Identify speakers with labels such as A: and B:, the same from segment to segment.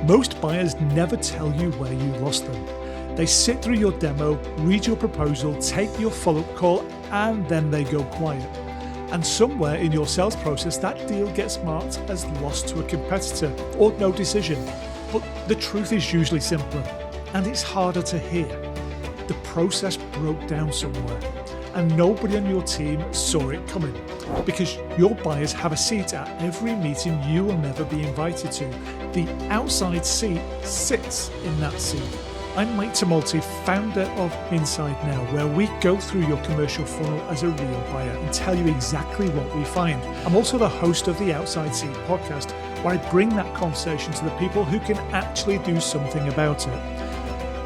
A: Most buyers never tell you where you lost them. They sit through your demo, read your proposal, take your follow-up call, and then they go quiet. And somewhere in your sales process, that deal gets marked as lost to a competitor or no decision. But the truth is usually simpler, and it's harder to hear. The process broke down somewhere, and nobody on your team saw it coming, because your buyers have a seat at every meeting you will never be invited to. The outside seat sits in that seat. I'm Mike Tumalty, founder of Inside Now, where we go through your commercial funnel as a real buyer and tell you exactly what we find. I'm also the host of the Outside Seat podcast, where I bring that conversation to the people who can actually do something about it.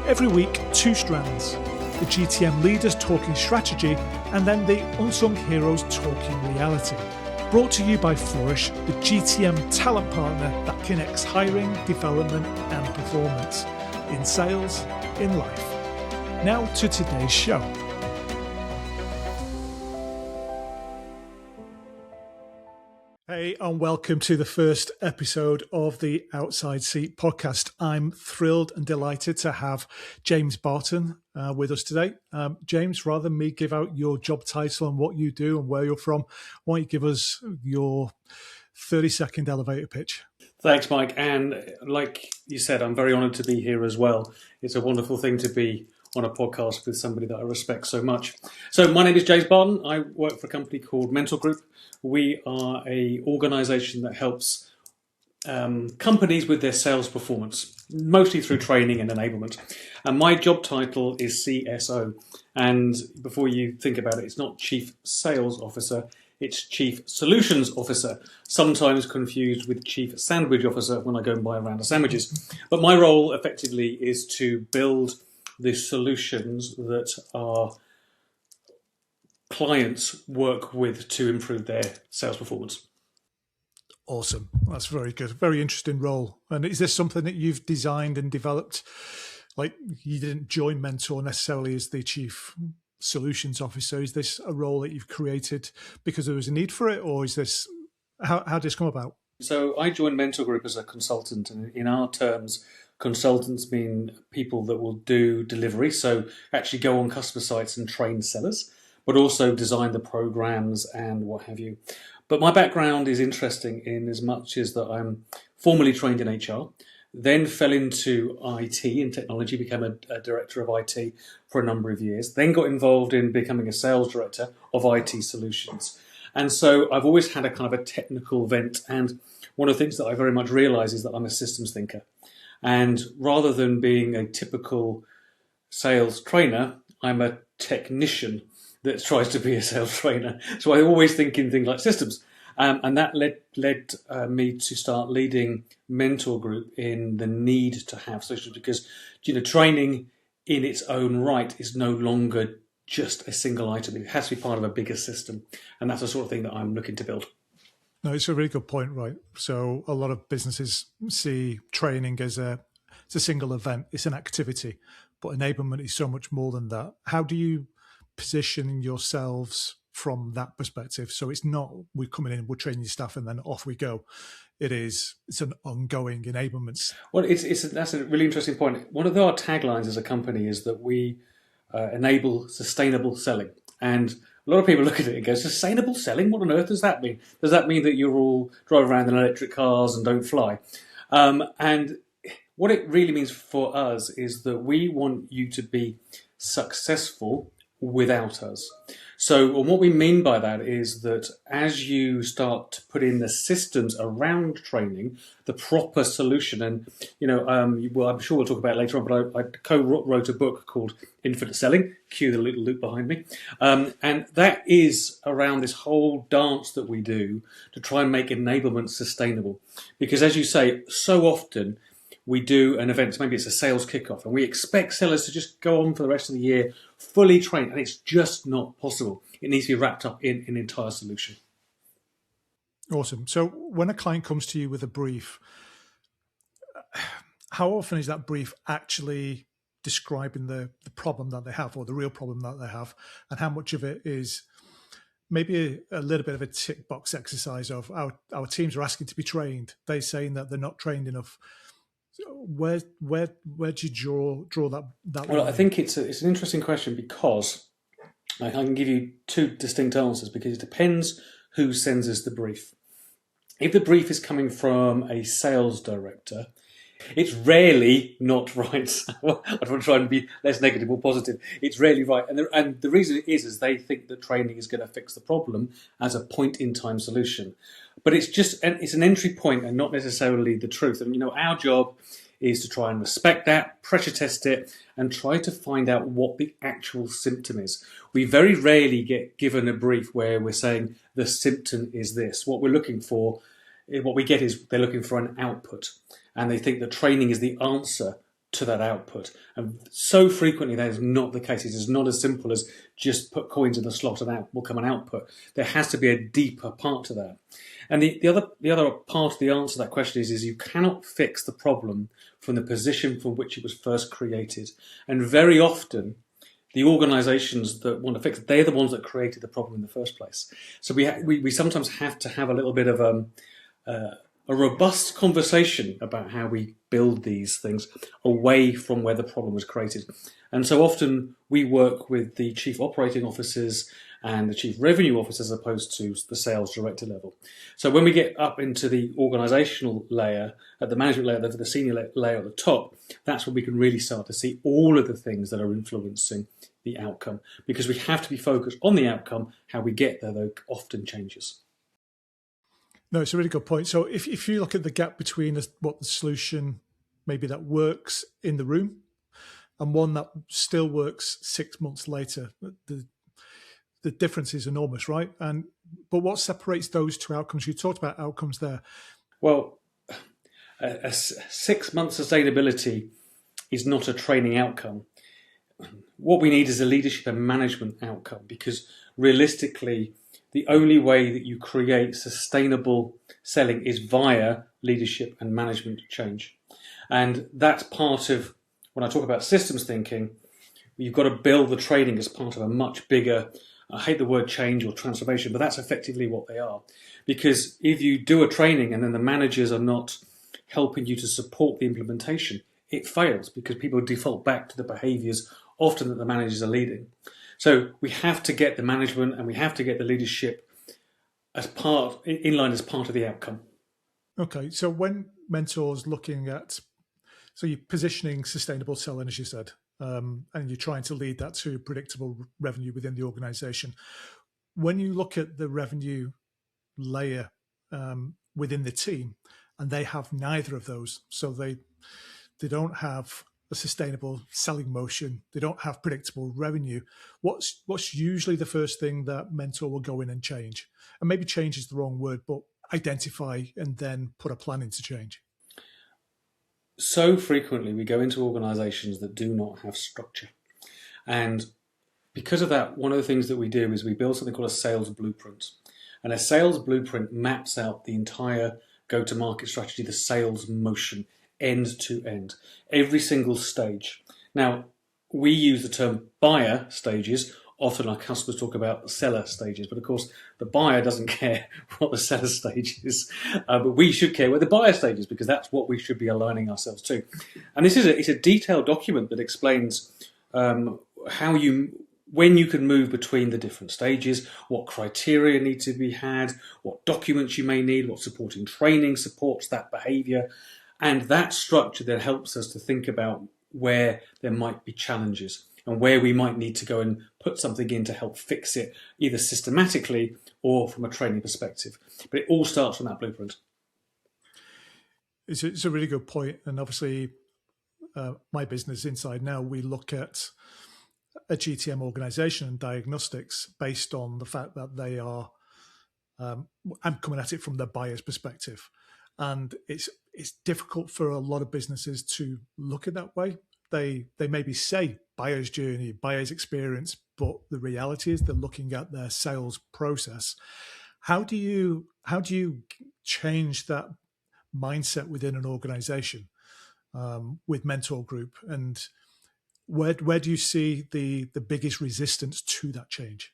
A: Every week, 2 strands. The GTM leaders talking strategy, and then the unsung heroes talking reality. Brought to you by Flourish, the GTM talent partner that connects hiring, development, and performance in sales, in life. Now to today's show. Hey, and welcome to the first episode of the Outside Seat podcast. I'm thrilled and delighted to have James Barton with us today. James, rather than me give out your job title and what you do and where you're from, why don't you give us your 30-second elevator pitch?
B: Thanks, Mike. And like you said, I'm very honoured to be here as well. It's a wonderful thing to be on a podcast with somebody that I respect so much. So my name is James Barton. I work for a company called Mentor Group. We are an organisation that helps companies with their sales performance, mostly through training and enablement. And my job title is CSO. And before you think about it, it's not Chief Sales Officer. It's Chief Solutions Officer, sometimes confused with Chief Sandwich Officer when I go and buy a round of sandwiches. But my role effectively is to build the solutions that our clients work with to improve their sales performance.
A: Awesome. That's very good. Very interesting role. And is this something that you've designed and developed? Like, you didn't join Mentor necessarily as the Chief Solutions Officer. Is this a role that you've created because there was a need for it, or is this how did this come about?
B: So I joined Mentor Group as a consultant, and in our terms, consultants mean people that will do delivery, so actually go on customer sites and train sellers, but also design the programs and what have you. But my background is interesting in as much as that I'm formally trained in HR, then fell into IT and technology, became a director of IT for a number of years, then got involved in becoming a sales director of IT solutions. And so I've always had a kind of a technical bent. And one of the things that I very much realise is that I'm a systems thinker. And rather than being a typical sales trainer, I'm a technician that tries to be a sales trainer. So I always think in things like systems. And that led me to start leading Mentor Group in the need to have solutions, because training in its own right is no longer just a single item. It has to be part of a bigger system, and that's the sort of thing that I'm looking to build.
A: No, it's a really good point, right? So a lot of businesses see training as it's a single event, it's an activity, but enablement is so much more than that. How do you position yourselves from that perspective? So it's not we're coming in, we're training staff, and then off we go. It's an ongoing enablement.
B: Well, that's a really interesting point. One of our taglines as a company is that we enable sustainable selling. And a lot of people look at it and go, sustainable selling? What on earth does that mean? Does that mean that you're all drive around in electric cars and don't fly? And what it really means for us is that we want you to be successful without us. So what we mean by that is that as you start to put in the systems around training, the proper solution, and well, I'm sure we'll talk about it later on, but I co-wrote a book called Infinite Selling, cue the little loop behind me, and that is around this whole dance that we do to try and make enablement sustainable. Because as you say, so often we do an event, maybe it's a sales kickoff, and we expect sellers to just go on for the rest of the year fully trained, and it's just not possible. It needs to be wrapped up in an entire solution.
A: Awesome. So when a client comes to you with a brief, how often is that brief actually describing the problem that they have, or the real problem that they have, and how much of it is maybe a little bit of a tick box exercise of our teams are asking to be trained, they're saying that they're not trained enough? where do you draw that
B: Well,
A: line?
B: I think it's an interesting question because I can give you two distinct answers because it depends who sends us the brief. If the brief is coming from a sales director, it's rarely not right. I want to try and be less negative or positive. It's rarely right. And the reason is they think that training is going to fix the problem as a point-in-time solution. But it's an entry point and not necessarily the truth. And, our job is to try and respect that, pressure test it, and try to find out what the actual symptom is. We very rarely get given a brief where we're saying the symptom is this. What we get is they're looking for an output, and they think that training is the answer to that output. And so frequently that is not the case. It is not as simple as just put coins in the slot and out will come an output. There has to be a deeper part to that. And the other part of the answer to that question is you cannot fix the problem from the position from which it was first created. And very often, the organisations that want to fix it, they're the ones that created the problem in the first place. So we sometimes have to have a little bit of a robust conversation about how we build these things away from where the problem was created. And so often we work with the chief operating officers and the chief revenue officers as opposed to the sales director level. So when we get up into the organisational layer, at the management layer, the senior layer at the top, that's when we can really start to see all of the things that are influencing the outcome, because we have to be focused on the outcome. How we get there, though, often changes.
A: No, it's a really good point. So if you look at the gap between what the solution maybe that works in the room and one that still works 6 months later, the difference is enormous, right? But what separates those two outcomes? You talked about outcomes there.
B: Well, a 6 month sustainability is not a training outcome. What we need is a leadership and management outcome, because realistically, the only way that you create sustainable selling is via leadership and management change. And that's part of, when I talk about systems thinking, you've got to build the training as part of a much bigger, I hate the word change or transformation, but that's effectively what they are. Because if you do a training and then the managers are not helping you to support the implementation, it fails because people default back to the behaviours often that the managers are leading. So we have to get the management and we have to get the leadership in line as part of the outcome.
A: Okay, so when mentors looking at, so you're positioning sustainable selling, as you said, and you're trying to lead that to predictable revenue within the organisation. When you look at the revenue layer within the team, and they have neither of those, so they don't have a sustainable selling motion, they don't have predictable revenue, what's usually the first thing that mentor will go in and change? And maybe change is the wrong word, but identify and then put a plan into change.
B: So frequently we go into organisations that do not have structure. And because of that, one of the things that we do is we build something called a sales blueprint. And a sales blueprint maps out the entire go-to-market strategy, the sales motion, end to end, every single stage. Now, we use the term buyer stages. Often our customers talk about seller stages, but of course the buyer doesn't care what the seller stage is, but we should care what the buyer stage is, because that's what we should be aligning ourselves to. And it's a detailed document that explains when you can move between the different stages, what criteria need to be had, what documents you may need, what supporting training supports that behaviour. And that structure then helps us to think about where there might be challenges and where we might need to go and put something in to help fix it, either systematically or from a training perspective. But it all starts from that blueprint.
A: It's a really good point. And obviously, my business Inside Now, we look at a GTM organisation and diagnostics based on the fact that they are, I'm coming at it from the buyer's perspective. And it's difficult for a lot of businesses to look at that way. They maybe say buyer's journey, buyer's experience, but the reality is they're looking at their sales process. How do you change that mindset within an organization with Mentor Group, and where do you see the biggest resistance to that change?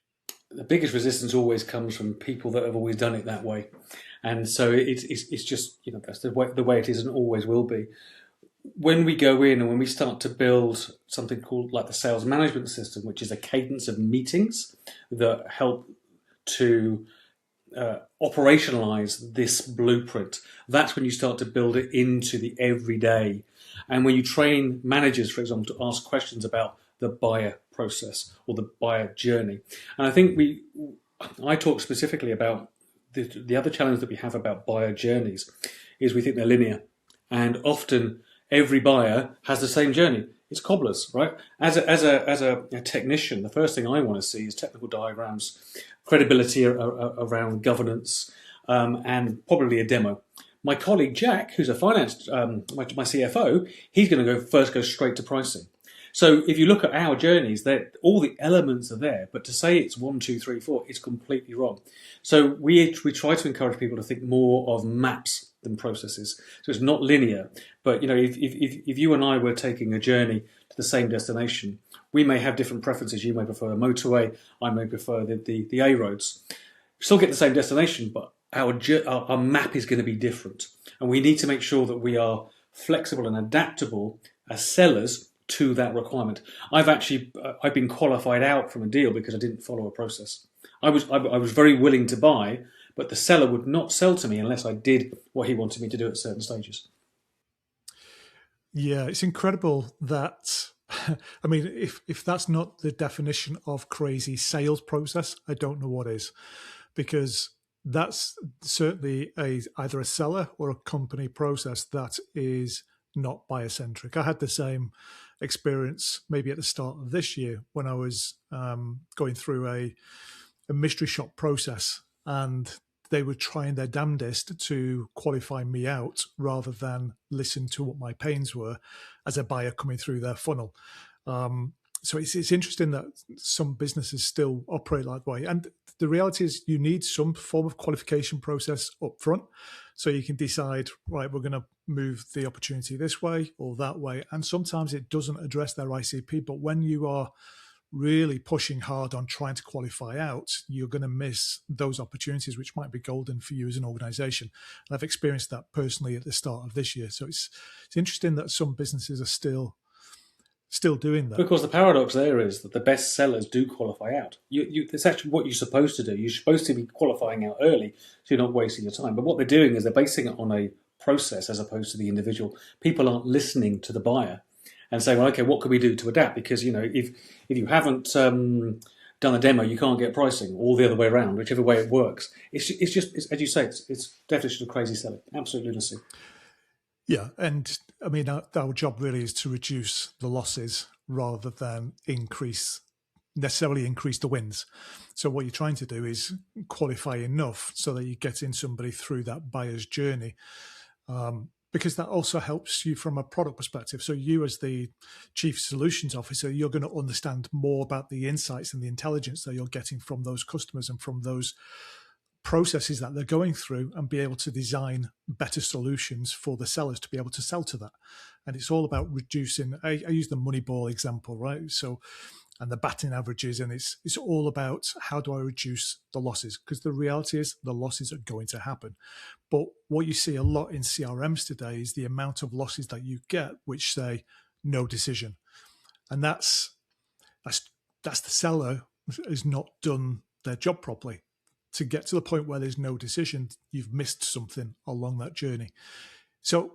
B: The biggest resistance always comes from people that have always done it that way, and so it's just that's the way it is and always will be. when we go in and when we start to build something called like the sales management system, which is a cadence of meetings that help to operationalize this blueprint, that's when you start to build it into the everyday. And when you train managers, for example, to ask questions about the buyer process or the buyer journey. And I think I talk specifically about the other challenge that we have about buyer journeys is we think they're linear. And often every buyer has the same journey. It's cobblers, right? As a technician, the first thing I want to see is technical diagrams, credibility around governance, and probably a demo. My colleague Jack, who's a finance, my CFO, he's going to go straight to pricing. So if you look at our journeys, all the elements are there, but to say it's 1, 2, 3, 4 is completely wrong. So we try to encourage people to think more of maps than processes. So it's not linear, but if you and I were taking a journey to the same destination, we may have different preferences. You may prefer a motorway, I may prefer the A roads. Still get the same destination, but our map is going to be different, and we need to make sure that we are flexible and adaptable as sellers to that requirement. I've been qualified out from a deal because I didn't follow a process. I was very willing to buy, but the seller would not sell to me unless I did what he wanted me to do at certain stages.
A: Yeah, it's incredible that, I mean, if that's not the definition of crazy sales process, I don't know what is, because that's certainly either a seller or a company process that is not buyer-centric. I had the same experience maybe at the start of this year when I was going through a mystery shop process, and they were trying their damnedest to qualify me out rather than listen to what my pains were as a buyer coming through their funnel. So it's interesting that some businesses still operate like that way. And the reality is you need some form of qualification process up front so you can decide, right, we're going to move the opportunity this way or that way. And sometimes it doesn't address their ICP, but when you are really pushing hard on trying to qualify out, you're going to miss those opportunities, which might be golden for you as an organization. And I've experienced that personally at the start of this year. So it's interesting that some businesses are still doing that.
B: Because the paradox there is that the best sellers do qualify out. It's actually what you're supposed to do. You're supposed to be qualifying out early so you're not wasting your time. But what they're doing is they're basing it on a process as opposed to the individual. People aren't listening to the buyer and saying, well, okay, what can we do to adapt? Because, if you haven't done a demo, you can't get pricing, or the other way around, whichever way it works. It's just, as you say, it's definition of crazy selling. Absolute lunacy.
A: Yeah, and I mean, our job really is to reduce the losses rather than necessarily increase the wins. So what you're trying to do is qualify enough so that you're getting somebody through that buyer's journey, because that also helps you from a product perspective. So you as the chief solutions officer, you're going to understand more about the insights and the intelligence that you're getting from those customers and from those processes that they're going through, and be able to design better solutions for the sellers to be able to sell to that. And it's all about reducing, I use the Moneyball example, right? So, and the batting averages, and it's all about how do I reduce the losses? Because the reality is the losses are going to happen. But what you see a lot in CRMs today is the amount of losses that you get, which say no decision. And that's the seller has not done their job properly. To get to the point where there's no decision, you've missed something along that journey. So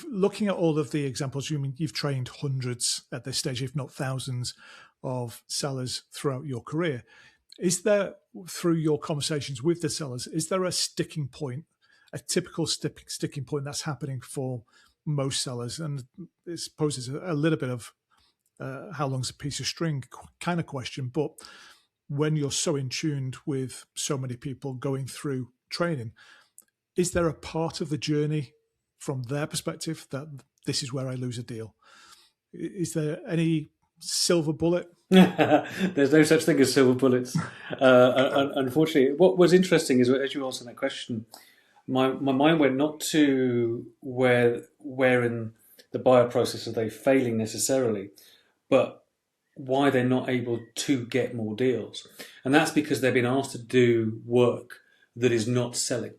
A: looking at all of the examples, you've trained hundreds at this stage, if not thousands, of sellers throughout your career. Is there, through your conversations with the sellers, is there a sticking point, a typical sticking point that's happening for most sellers? And I suppose it's a little bit of how long's a piece of string kind of question, but when you're so in tune with so many people going through training, is there a part of the journey from their perspective that this is where I lose a deal? Is there any silver bullet?
B: There's no such thing as silver bullets. Unfortunately, what was interesting is as you answered that question, my mind went not to where in the buyer process are they failing necessarily, but why they're not able to get more deals. And that's because they've been asked to do work that is not selling.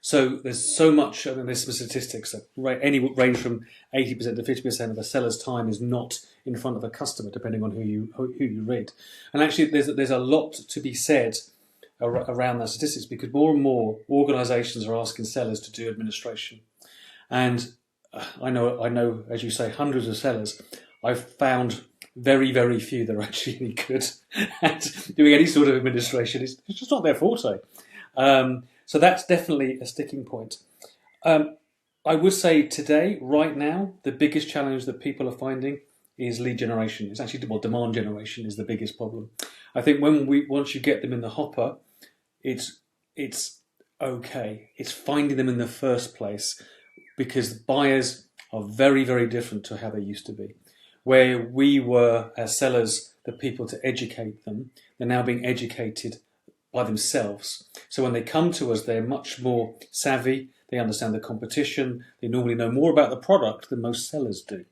B: So there's so much, there's some statistics that range from 80% to 50% of a seller's time is not in front of a customer, depending on who you read. And actually, there's a lot to be said around that statistics, because more and more organisations are asking sellers to do administration. And I know, as you say, hundreds of sellers. I've found very, very few that are actually any good at doing any sort of administration. It's just not their forte. So that's definitely a sticking point. I would say today, right now, the biggest challenge that people are finding is lead generation. It's actually, demand generation is the biggest problem. I think once you get them in the hopper, it's okay. It's finding them in the first place, because buyers are very, very different to how they used to be. Where we were, as sellers, the people to educate them, they're now being educated by themselves. So when they come to us, they're much more savvy, they understand the competition, they normally know more about the product than most sellers do.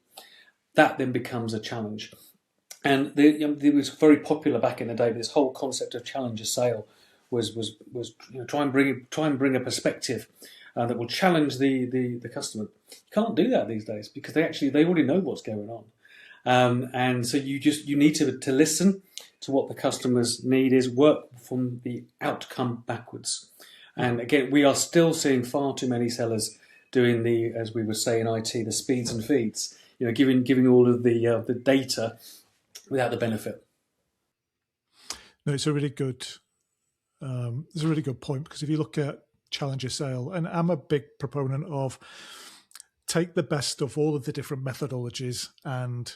B: That then becomes a challenge. And it was very popular back in the day, this whole concept of challenger sale was try and bring a perspective that will challenge the customer. You can't do that these days, because they already know what's going on. And so you need to listen to what the customer's need is, work from the outcome backwards. And again, we are still seeing far too many sellers doing as we would say in IT, the speeds and feeds, giving all of the data without the benefit.
A: No, it's a really good point, because if you look at challenger sale, and I'm a big proponent of take the best of all of the different methodologies and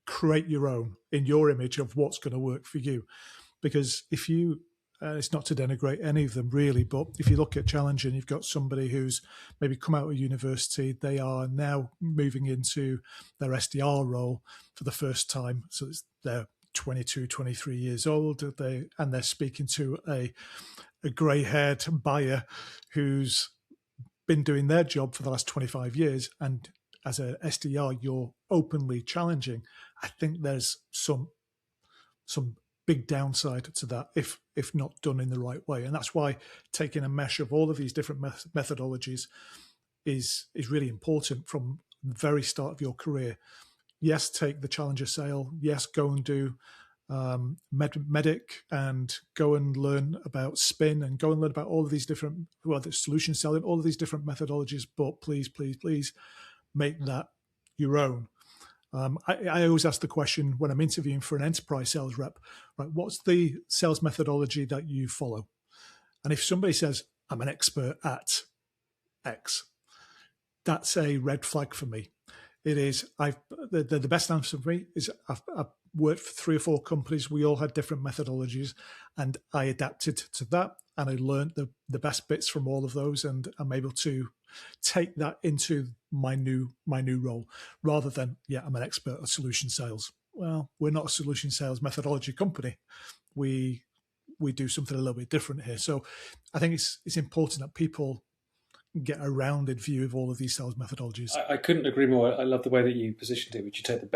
A: create your own in your image of what's going to work for you. Because if you, it's not to denigrate any of them really, but if you look at Challenger and you've got somebody who's maybe come out of university, they are now moving into their SDR role for the first time. So they're 22, 23 years old, and they're speaking to a grey-haired buyer who's been doing their job for the last 25 years. And as a SDR, you're openly challenging. I think there's some big downside to that if not done in the right way. And that's why taking a mesh of all of these different methodologies is really important from the very start of your career. Yes, take the challenger sale. Yes, go and do medic, and go and learn about spin, and go and learn about all of these different, the solution selling, all of these different methodologies. But please, please, please make that your own. I always ask the question when I'm interviewing for an enterprise sales rep, right, what's the sales methodology that you follow? And if somebody says, I'm an expert at X, that's a red flag for me. It is, the best answer for me is I've worked for 3 or 4 companies. We all had different methodologies, and I adapted to that, and I learned the best bits from all of those, and I'm able to take that into my new role, rather than, I'm an expert at solution sales. Well, we're not a solution sales methodology company. We do something a little bit different here. So I think it's important that people get a rounded view of all of these sales methodologies.
B: I couldn't agree more. I love the way that you positioned it, which you take the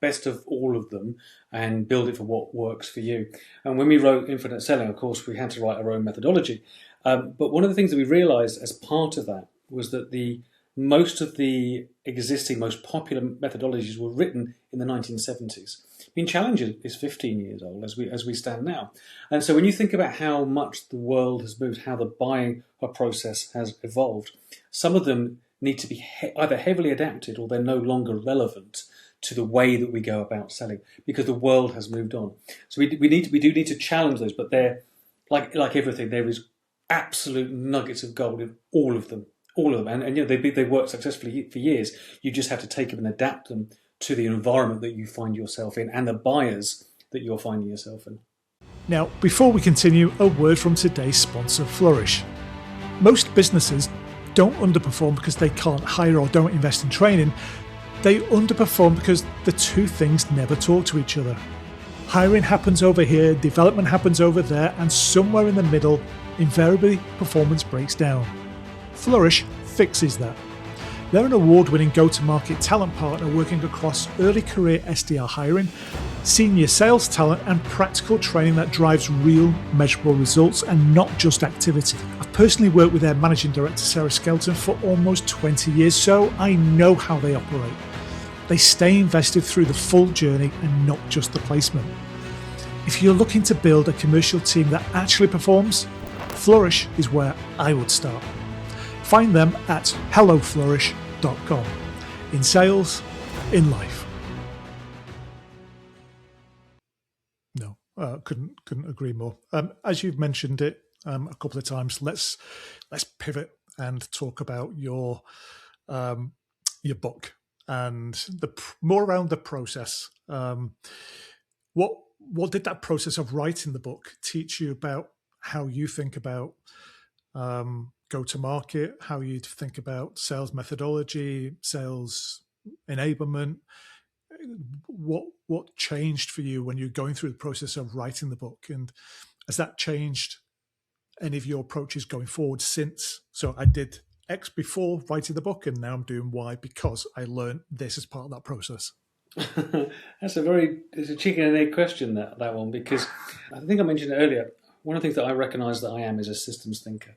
B: best of all of them and build it for what works for you. And when we wrote Infinite Selling, of course, we had to write our own methodology. But one of the things that we realised as part of that was that most of the existing, most popular methodologies were written in the 1970s. I mean, Challenger is 15 years old as we stand now. And so when you think about how much the world has moved, how the buying process has evolved, some of them need to be either heavily adapted, or they're no longer relevant to the way that we go about selling, because the world has moved on. So we do need to challenge those, but they're like everything, there is absolute nuggets of gold in all of them. And they work successfully for years. You just have to take them and adapt them to the environment that you find yourself in and the buyers that you're finding yourself in.
A: Now, before we continue, a word from today's sponsor, Flourish. Most businesses don't underperform because they can't hire or don't invest in training. They underperform because the two things never talk to each other. Hiring happens over here, development happens over there, and somewhere in the middle, invariably, performance breaks down. Flourish fixes that. They're an award-winning go-to-market talent partner working across early career SDR hiring, senior sales talent, and practical training that drives real, measurable results and not just activity. I've personally worked with their managing director, Sarah Skelton, for almost 20 years, so I know how they operate. They stay invested through the full journey and not just the placement. If you're looking to build a commercial team that actually performs, Flourish is where I would start. Find them at helloflourish.com. In sales, in life. No, couldn't agree more. As you've mentioned it a couple of times, let's pivot and talk about your book and more around the process. What did that process of writing the book teach you about how you think about go to market, how you think about sales methodology, sales enablement? What changed for you when you're going through the process of writing the book, and has that changed any of your approaches going forward since? So I did X before writing the book, and now I'm doing Y because I learned this as part of that process.
B: It's a chicken and egg question, that one, because I think I mentioned it earlier. One of the things that I recognise that I am is a systems thinker.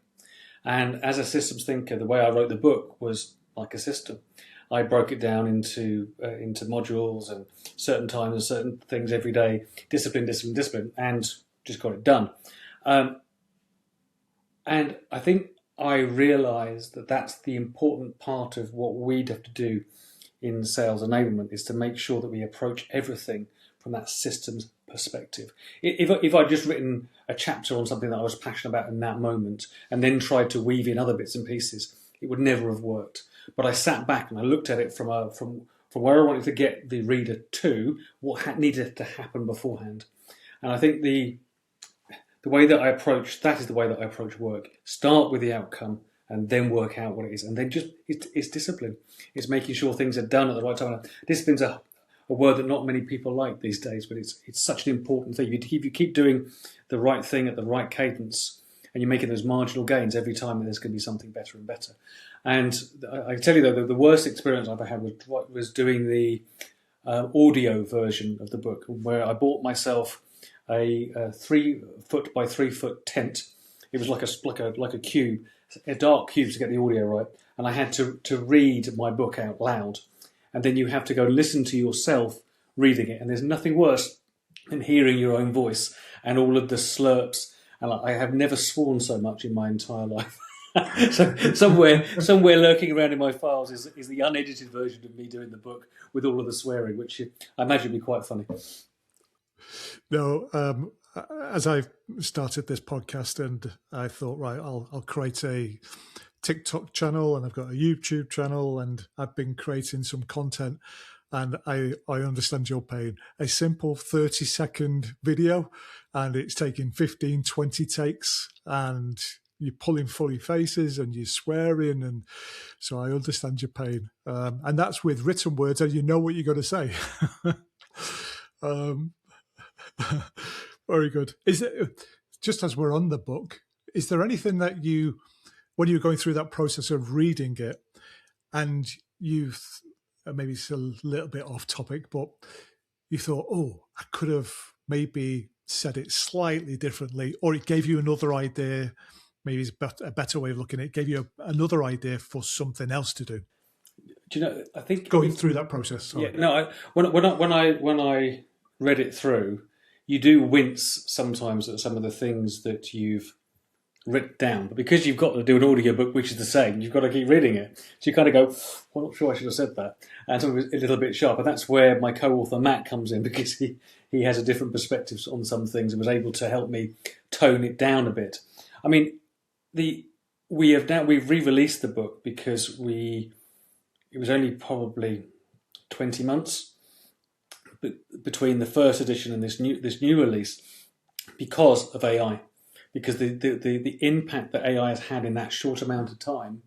B: And as a systems thinker, the way I wrote the book was like a system. I broke it down into modules and certain times and certain things every day, discipline, and just got it done. And I think I realised that that's the important part of what we'd have to do in sales enablement, is to make sure that we approach everything from that systems perspective. If I'd just written a chapter on something that I was passionate about in that moment and then tried to weave in other bits and pieces, it would never have worked. But I sat back and I looked at it from where I wanted to get the reader to what needed to happen beforehand. And I think the way that I approach that is the way that I approach work. Start with the outcome and then work out what it is. And then it's discipline. It's making sure things are done at the right time. Discipline's a word that not many people like these days, but it's such an important thing. If you keep doing the right thing at the right cadence, and you're making those marginal gains every time, there's going to be something better and better. And I tell you though, the worst experience I've ever had was doing the audio version of the book, where I bought myself a 3 foot by 3 foot tent. It was like a cube, a dark cube to get the audio right, and I had to read my book out loud, and then you have to go listen to yourself reading it, and there's nothing worse than hearing your own voice and all of the slurps. And I have never sworn so much in my entire life. So somewhere lurking around in my files is the unedited version of me doing the book with all of the swearing, which I imagine would be quite funny.
A: No, as I started this podcast, and I thought, right, I'll create a TikTok channel, and I've got a YouTube channel, and I've been creating some content. And I understand your pain. A simple 30-second video, and it's taking 15, 20 takes, and you're pulling funny faces and you're swearing. And so I understand your pain. And that's with written words, and you know what you're going to say. Very good. Is it, just as we're on the book, is there anything that you, when you're going through that process of reading it, and you've, maybe it's a little bit off topic, but you thought, oh, I could have maybe said it slightly differently, or it gave you another idea, maybe it's a better way of looking at it, gave you another idea for something else to do?
B: Do you know, I think...
A: Going through that process. Sorry.
B: Yeah, no, when I read it through, you do wince sometimes at some of the things that you've written down, but because you've got to do an audiobook which is the same, you've got to keep reading it, so you kind of go, well, I'm not sure I should have said that, and something a little bit sharp. And that's where my co-author Matt comes in, because he has a different perspective on some things and was able to help me tone it down a bit. I mean, we've re-released the book because it was only probably 20 months between the first edition and this new release, because of AI. Because the impact that AI has had in that short amount of time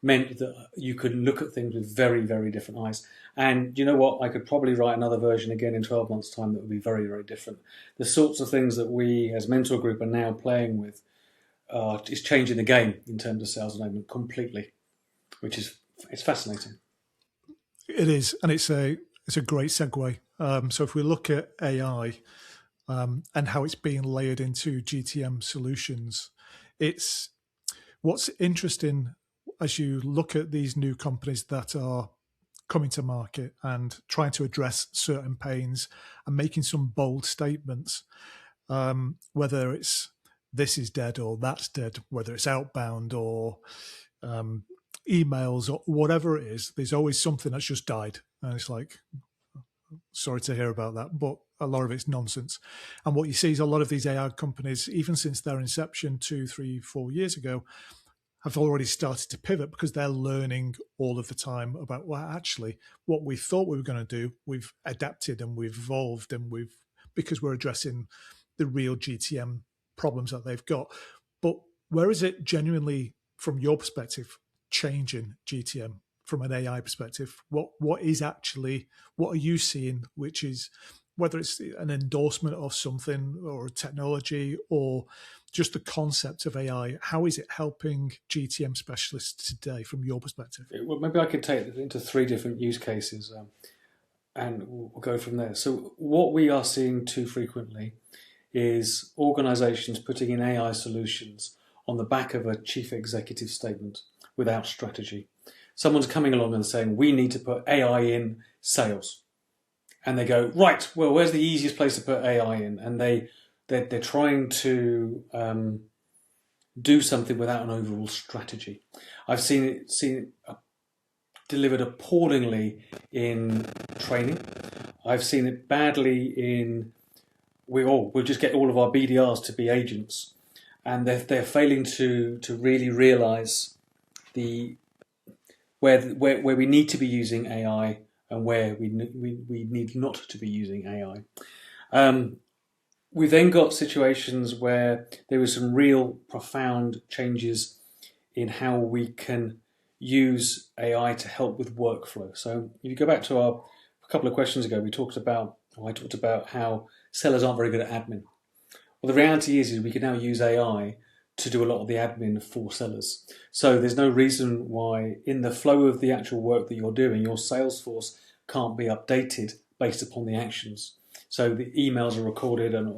B: meant that you could look at things with very, very different eyes. And you know what? I could probably write another version again in 12 months' time that would be very, very different. The sorts of things that we as Mentor Group are now playing with is changing the game in terms of sales enablement completely, which is it's fascinating.
A: It is, and it's it's a great segue. So if we look at AI and how it's being layered into GTM solutions, it's what's interesting as you look at these new companies that are coming to market and trying to address certain pains and making some bold statements, whether it's this is dead or that's dead, whether it's outbound or emails or whatever it is, there's always something that's just died. And it's like, sorry to hear about that, but a lot of it's nonsense. And what you see is a lot of these AI companies, even since their inception 2, 3, 4 years ago, have already started to pivot because they're learning all of the time about, well, actually, what we thought we were going to do, we've adapted and we've evolved and because we're addressing the real GTM problems that they've got. But where is it genuinely, from your perspective, changing GTM from an AI perspective? What are you seeing, which is, whether it's an endorsement of something or a technology or just the concept of AI, how is it helping GTM specialists today from your perspective?
B: Well, maybe I could take it into 3 different use cases and we'll go from there. So what we are seeing too frequently is organizations putting in AI solutions on the back of a chief executive statement without strategy. Someone's coming along and saying, we need to put AI in sales. And they go, right, well, where's the easiest place to put AI in? And they're trying to do something without an overall strategy. I've seen it delivered appallingly in training. I've seen it badly in we'll just get all of our BDRs to be agents, and they're failing to really realise where we need to be using AI and where we need not to be using AI. We've then got situations where there are some real profound changes in how we can use AI to help with workflow. So if you go back to a couple of questions ago, I talked about how sellers aren't very good at admin. Well, the reality is we can now use AI to do a lot of the admin for sellers. So there's no reason why in the flow of the actual work that you're doing, your Salesforce can't be updated based upon the actions. So the emails are recorded and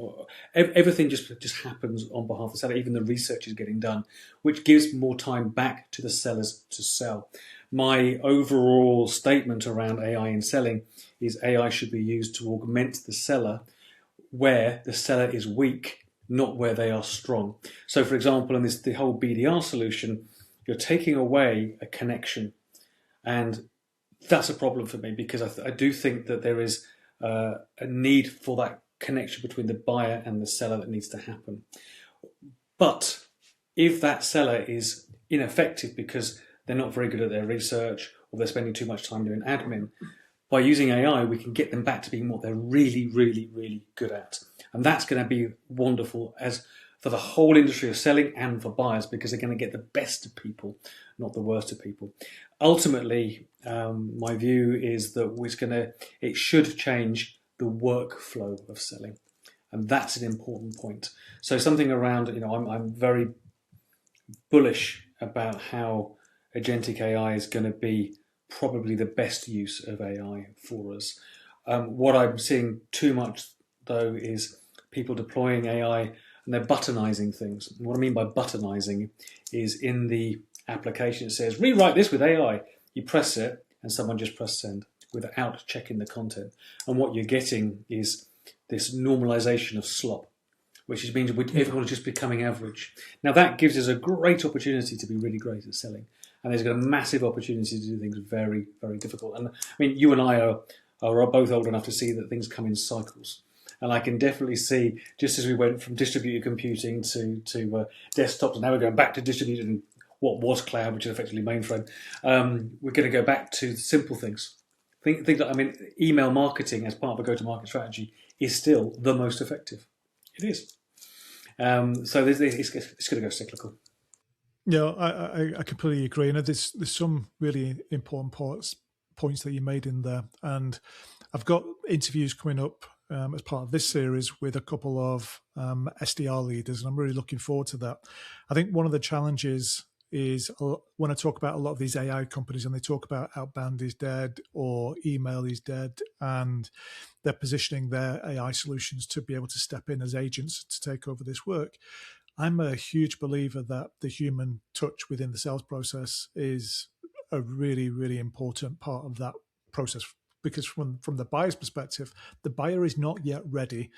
B: everything just happens on behalf of the seller. Even the research is getting done, which gives more time back to the sellers to sell. My overall statement around AI in selling is AI should be used to augment the seller where the seller is weak, not where they are strong. So, for example, in the whole BDR solution, you're taking away a connection. And that's a problem for me because I do think that there is a need for that connection between the buyer and the seller that needs to happen. But if that seller is ineffective because they're not very good at their research or they're spending too much time doing admin, by using AI, we can get them back to being what they're really, really, really good at. And that's going to be wonderful as for the whole industry of selling and for buyers because they're going to get the best of people, not the worst of people. Ultimately, my view is that it should change the workflow of selling. And that's an important point. So something around, I'm very bullish about how agentic AI is going to be probably the best use of AI for us. What I'm seeing too much, though, is people deploying AI and they're buttonizing things. And what I mean by buttonizing is in the application it says, rewrite this with AI. You press it and someone just press send without checking the content. And what you're getting is this normalisation of slop, which means everyone is just becoming average. Now that gives us a great opportunity to be really great at selling. And there's got a massive opportunity to do things very, very difficult. And I mean, you and I are both old enough to see that things come in cycles. And I can definitely see, just as we went from distributed computing to desktops, and now we're going back to distributed and what was cloud, which is effectively mainframe, we're going to go back to simple things. Think that, email marketing as part of a go-to-market strategy is still the most effective. It is. So it's going to go cyclical.
A: Yeah, I completely agree. And there's some really important points that you made in there. And I've got interviews coming up as part of this series with a couple of SDR leaders, and I'm really looking forward to that. I think one of the challenges is when I talk about a lot of these AI companies and they talk about outbound is dead or email is dead, and they're positioning their AI solutions to be able to step in as agents to take over this work. I'm a huge believer that the human touch within the sales process is a really, really important part of that process, because from the buyer's perspective, the buyer is not yet ready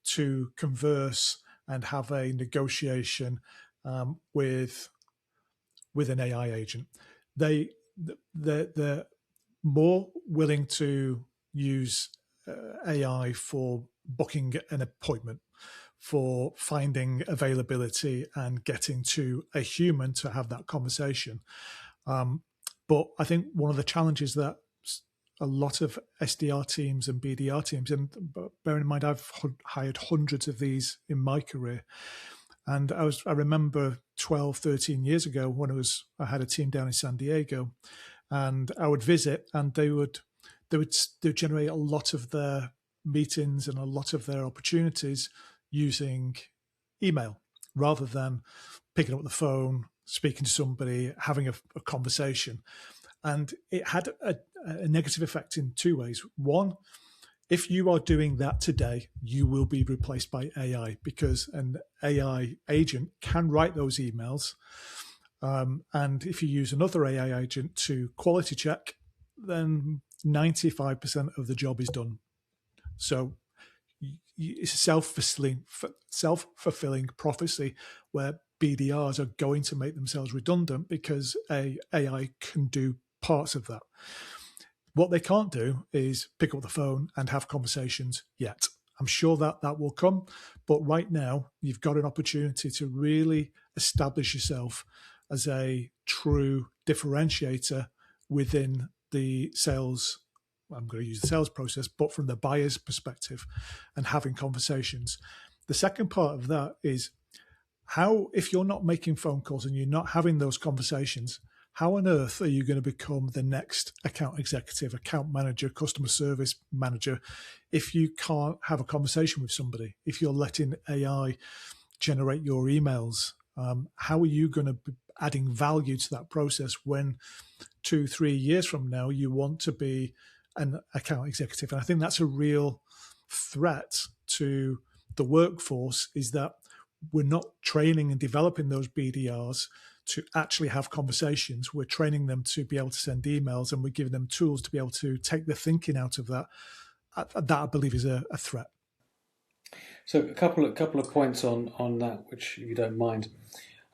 A: to converse and have a negotiation with an AI agent. They're more willing to use AI for booking an appointment, for finding availability and getting to a human to have that conversation. But I think one of the challenges that a lot of SDR teams and BDR teams, and bearing in mind I've hired hundreds of these in my career, and I remember 12, 13 years ago when I had a team down in San Diego, and I would visit, and they would generate a lot of their meetings and a lot of their opportunities using email rather than picking up the phone, speaking to somebody, having a conversation. And it had a negative effect in two ways. One, if you are doing that today, you will be replaced by AI, because an AI agent can write those emails. And if you use another AI agent to quality check, then 95% of the job is done. So it's a self-fulfilling prophecy where BDRs are going to make themselves redundant because AI can do parts of that. What they can't do is pick up the phone and have conversations yet. I'm sure that will come, but right now you've got an opportunity to really establish yourself as a true differentiator within the sales. I'm going to use the sales process, but from the buyer's perspective, and having conversations. The second part of that is how, if you're not making phone calls and you're not having those conversations, how on earth are you going to become the next account executive, account manager, customer service manager, if you can't have a conversation with somebody? If you're letting AI generate your emails, how are you going to be adding value to that process when 2-3 years from now you want to be an account executive? And I think that's a real threat to the workforce, is that we're not training and developing those BDRs to actually have conversations. We're training them to be able to send emails, and we're giving them tools to be able to take the thinking out of that. That, I believe, is a threat.
B: So a couple of points on that, which, if you don't mind.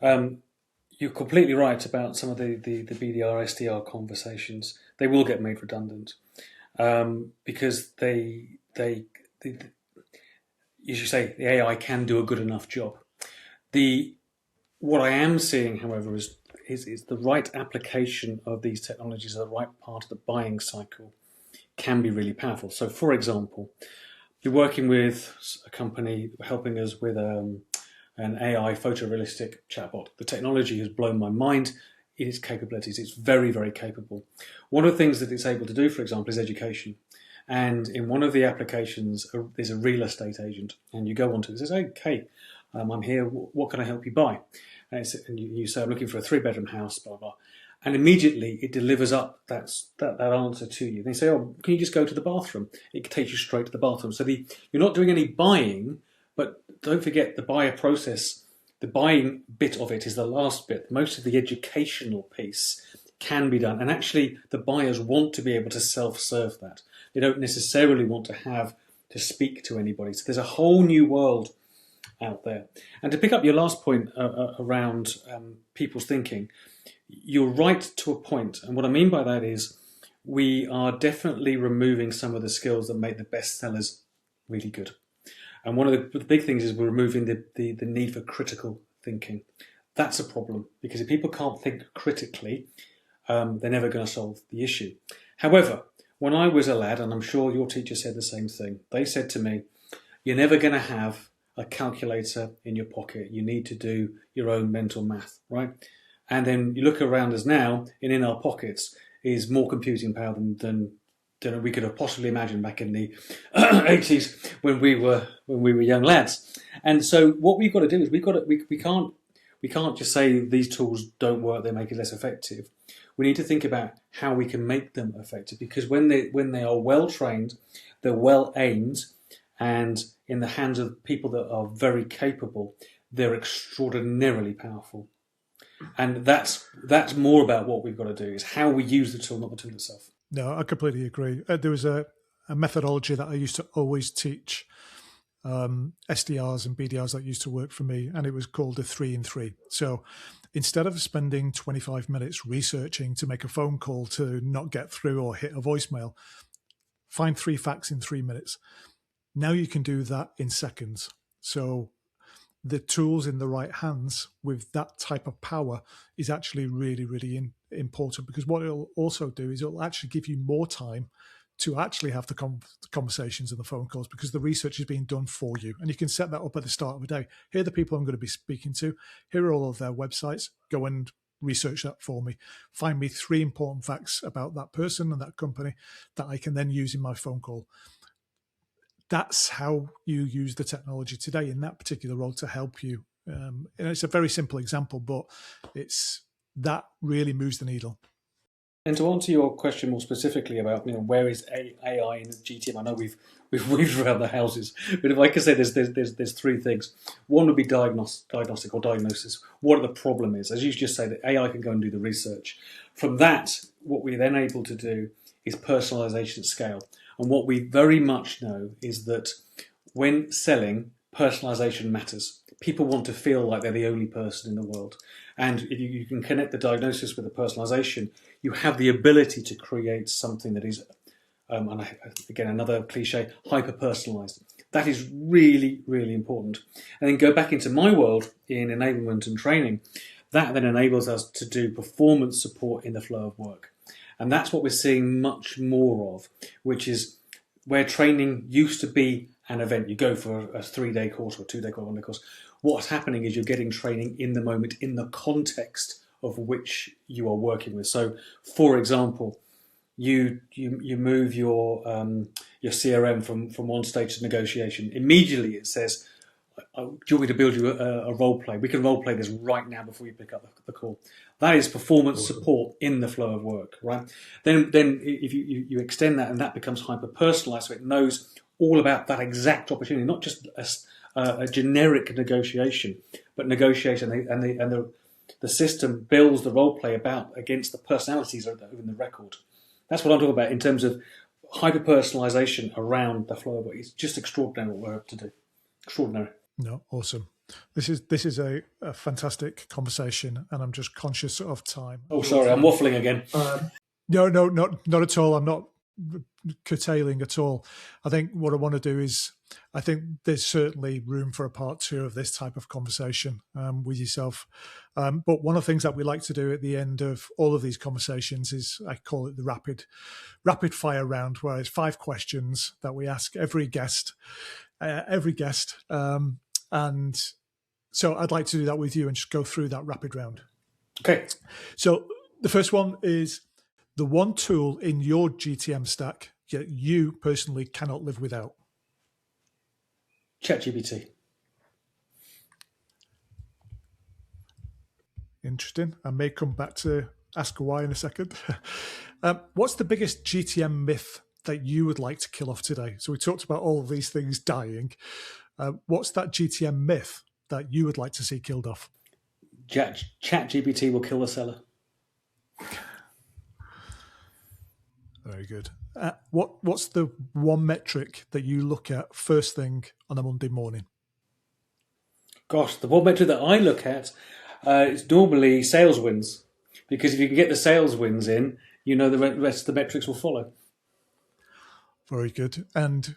B: You're completely right about some of the BDR, SDR conversations. They will get made redundant because they you should say the AI can do a good enough job. What I am seeing, however, is the right application of these technologies at the right part of the buying cycle can be really powerful. So, for example, you're working with a company helping us with an AI photorealistic chatbot. The technology has blown my mind in its capabilities. It's very, very capable. One of the things that it's able to do, for example, is education. And in one of the applications, there's a real estate agent, and you go onto it and says, "Okay, I'm here. What can I help you buy?" And you say, "I'm looking for a 3-bedroom house, blah, blah." And immediately it delivers up that answer to you. They say, "Oh, can you just go to the bathroom?" It takes you straight to the bathroom. So you're not doing any buying, but don't forget the buyer process. The buying bit of it is the last bit. Most of the educational piece can be done. And actually, the buyers want to be able to self-serve that. They don't necessarily want to have to speak to anybody. So there's a whole new world out there. And to pick up your last point around people's thinking, you're right to a point. And what I mean by that is we are definitely removing some of the skills that make the best sellers really good. And one of the big things is we're removing the need for critical thinking. That's a problem, because if people can't think critically, they're never going to solve the issue. However, when I was a lad, and I'm sure your teacher said the same thing, they said to me, "You're never going to have a calculator in your pocket. You need to do your own mental math," right? And then you look around us now, and in our pockets is more computing power than we could have possibly imagined back in the 80s when we were young lads. And so what we've got to do is we we can't just say these tools don't work, they make it less effective. We need to think about how we can make them effective, because when they are well trained, they're well aimed, and in the hands of people that are very capable, they're extraordinarily powerful. And that's more about what we've got to do, is how we use the tool, not the tool itself.
A: No, I completely agree. There was a methodology that I used to always teach SDRs and BDRs that used to work for me, and it was called a 3 in 3. So instead of spending 25 minutes researching to make a phone call to not get through or hit a voicemail, find 3 facts in 3 minutes. Now you can do that in seconds. So the tools in the right hands with that type of power is actually really, really important, because what it'll also do is it'll actually give you more time to actually have the conversations and the phone calls, because the research is being done for you. And you can set that up at the start of the day. Here are the people I'm going to be speaking to. Here are all of their websites. Go and research that for me. Find me 3 important facts about that person and that company that I can then use in my phone call. That's how you use the technology today in that particular role to help you. And it's a very simple example, but that really moves the needle.
B: And to answer your question more specifically about where is AI in GTM, I know we've weaved around the houses, but if I could say there's 3 things. One would be diagnostic or diagnosis. What the problem is, as you just say, that AI can go and do the research. From that, what we're then able to do is personalisation at scale. And what we very much know is that when selling, personalisation matters. People want to feel like they're the only person in the world. And if you can connect the diagnosis with the personalisation, you have the ability to create something that is, and again, another cliche, hyper-personalised. That is really, really important. And then go back into my world in enablement and training. That then enables us to do performance support in the flow of work. And that's what we're seeing much more of, which is where training used to be an event. You go for a 3-day course or a 2-day course, 1-day course. What's happening is you're getting training in the moment, in the context of which you are working with. So, for example, you move your CRM from one stage to negotiation. Immediately it says, do you want me to build you a role play? We can role play this right now before you pick up the call. That is performance support in the flow of work, right? Then if you extend that, and that becomes hyper personalized, so it knows all about that exact opportunity, not just a generic negotiation, but negotiation, and the system builds the role play against the personalities that are in the record. That's what I'm talking about in terms of hyper personalization around the flow of work. It's just extraordinary what we're able to do. Extraordinary.
A: No, awesome. This is a fantastic conversation, and I'm just conscious of time.
B: Oh, sorry, I'm waffling again.
A: No, not at all. I'm not curtailing at all. I think what I want to do is, I think there's certainly room for a part 2 of this type of conversation with yourself. But one of the things that we like to do at the end of all of these conversations is, I call it the rapid fire round, where it's 5 questions that we ask every guest. And so I'd like to do that with you and just go through that rapid round.
B: Okay.
A: So the first one is the one tool in your GTM stack that you personally cannot live without.
B: ChatGPT.
A: Interesting. I may come back to ask why in a second. What's the biggest GTM myth that you would like to kill off today? So we talked about all of these things dying. What's that GTM myth that you would like to see killed off?
B: ChatGPT will kill the seller.
A: Very good. What's the one metric that you look at first thing on a Monday morning?
B: Gosh, the one metric that I look at is normally sales wins. Because if you can get the sales wins in, the rest of the metrics will follow.
A: Very good. And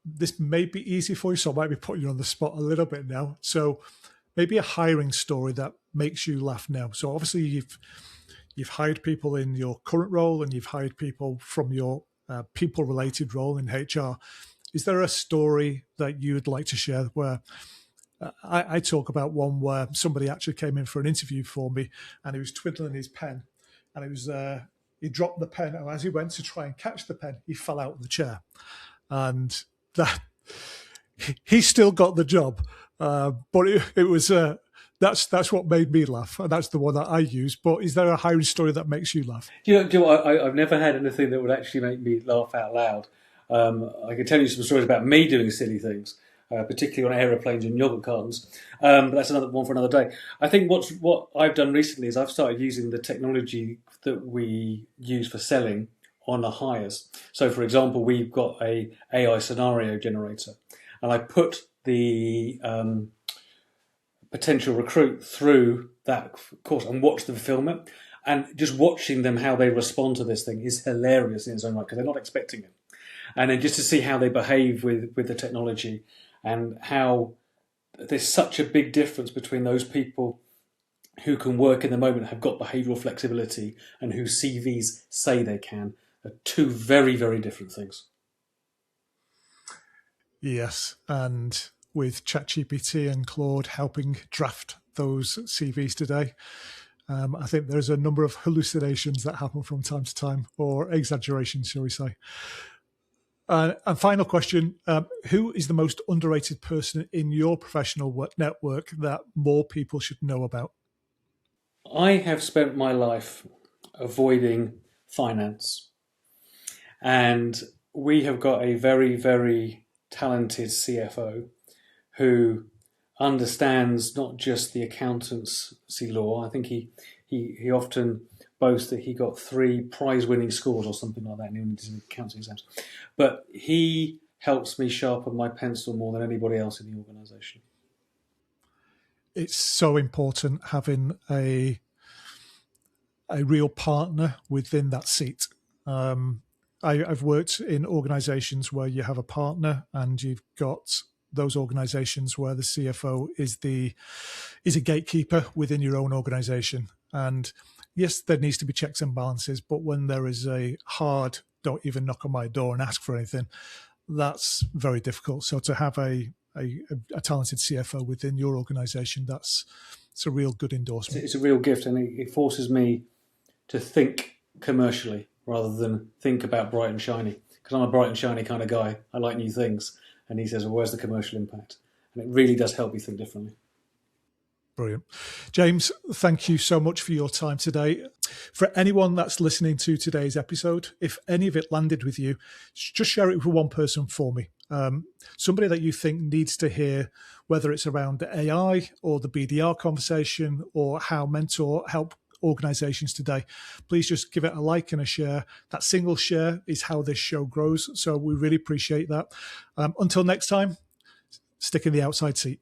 A: this may be easy for you, so I might be putting you on the spot a little bit now. So maybe a hiring story that makes you laugh now. So obviously you've hired people in your current role, and you've hired people from your people-related role in HR. Is there a story that you'd like to share where I talk about one where somebody actually came in for an interview for me, and he was twiddling his pen, and it was he dropped the pen, and as he went to try and catch the pen, he fell out of the chair, and that he still got the job, but it was That's what made me laugh. And that's the one that I use. But is there a hiring story that makes you laugh?
B: Do you know I've never had anything that would actually make me laugh out loud. I can tell you some stories about me doing silly things, particularly on aeroplanes and yogurt cartons. But that's another one for another day. I think what I've done recently is I've started using the technology that we use for selling on the hires. So, for example, we've got a AI scenario generator, and I put the potential recruit through that course and watch them film it. And just watching them, how they respond to this thing is hilarious in its own right, because they're not expecting it. And then just to see how they behave with the technology, and how there's such a big difference between those people who can work in the moment, have got behavioural flexibility, and whose CVs say they can, are two very, very different things.
A: Yes, and with ChatGPT and Claude helping draft those CVs today, I think there's a number of hallucinations that happen from time to time, or exaggerations, shall we say. And final question, who is the most underrated person in your professional network that more people should know about?
B: I have spent my life avoiding finance. And we have got a very, very talented CFO who understands not just the accountancy law. I think he often boasts that he got 3 prize-winning scores or something like that in his accounting exams. But he helps me sharpen my pencil more than anybody else in the organisation.
A: It's so important having a real partner within that seat. I've worked in organisations where you have a partner, and you've got those organisations where the CFO is a gatekeeper within your own organisation. And yes, there needs to be checks and balances, but when there is a hard, don't even knock on my door and ask for anything, that's very difficult. So to have a talented CFO within your organisation, it's a real good endorsement.
B: It's a real gift, and it forces me to think commercially rather than think about bright and shiny, because I'm a bright and shiny kind of guy. I like new things. And he says, well, where's the commercial impact? And it really does help you think differently.
A: Brilliant. James, thank you so much for your time today. For anyone that's listening to today's episode, if any of it landed with you, just share it with one person for me. Somebody that you think needs to hear, whether it's around AI or the BDR conversation, or how Mentor help organizations today. Please just give it a like and a share. That single share is how this show grows. So we really appreciate that. Until next time, stick in the outside seat.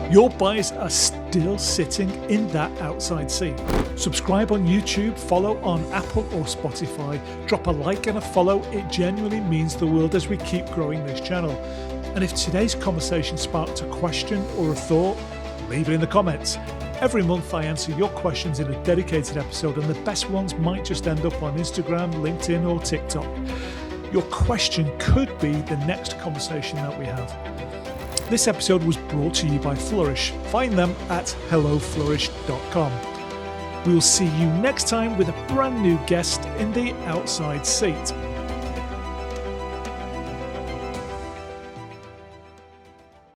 A: Your buyers are still sitting in that outside seat. Subscribe on YouTube, follow on Apple or Spotify, drop a like and a follow. It genuinely means the world as we keep growing this channel. And if today's conversation sparked a question or a thought, leave it in the comments. Every month I answer your questions in a dedicated episode, and the best ones might just end up on Instagram, LinkedIn or TikTok. Your question could be the next conversation that we have. This episode was brought to you by Flourish. Find them at helloflourish.com. We'll see you next time with a brand new guest in the outside seat.